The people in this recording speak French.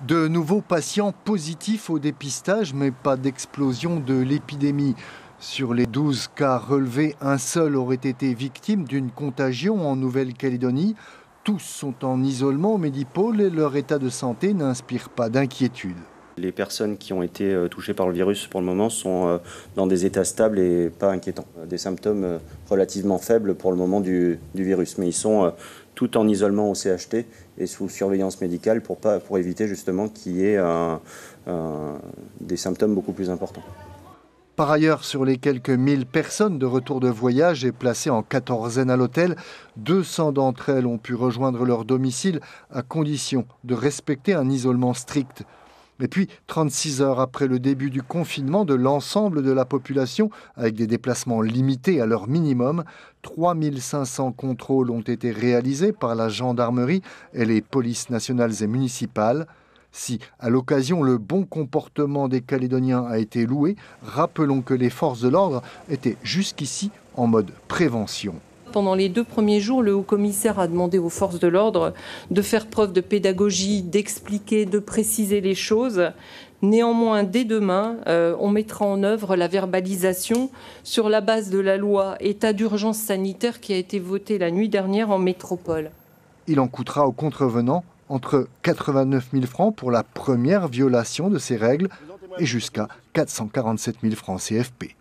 De nouveaux patients positifs au dépistage, mais pas d'explosion de l'épidémie. Sur les 12 cas relevés, un seul aurait été victime d'une contagion en Nouvelle-Calédonie. Tous sont en isolement au Medipôle et leur état de santé n'inspire pas d'inquiétude. Les personnes qui ont été touchées par le virus pour le moment sont dans des états stables et pas inquiétants. Des symptômes relativement faibles pour le moment du virus, mais ils sont tout en isolement au CHT et sous surveillance médicale pour éviter justement qu'il y ait des symptômes beaucoup plus importants. Par ailleurs, sur les quelques 1000 personnes de retour de voyage et placées en quatorzaine à l'hôtel, 200 d'entre elles ont pu rejoindre leur domicile à condition de respecter un isolement strict. Et puis, 36 heures après le début du confinement de l'ensemble de la population, avec des déplacements limités à leur minimum, 3500 contrôles ont été réalisés par la gendarmerie et les polices nationales et municipales. Si, à l'occasion, le bon comportement des Calédoniens a été loué, rappelons que les forces de l'ordre étaient jusqu'ici en mode prévention. Pendant les 2 premiers jours, le haut-commissaire a demandé aux forces de l'ordre de faire preuve de pédagogie, d'expliquer, de préciser les choses. Néanmoins, dès demain, on mettra en œuvre la verbalisation sur la base de la loi état d'urgence sanitaire qui a été votée la nuit dernière en métropole. Il en coûtera aux contrevenants entre 89 000 francs pour la première violation de ces règles et jusqu'à 447 000 francs CFP.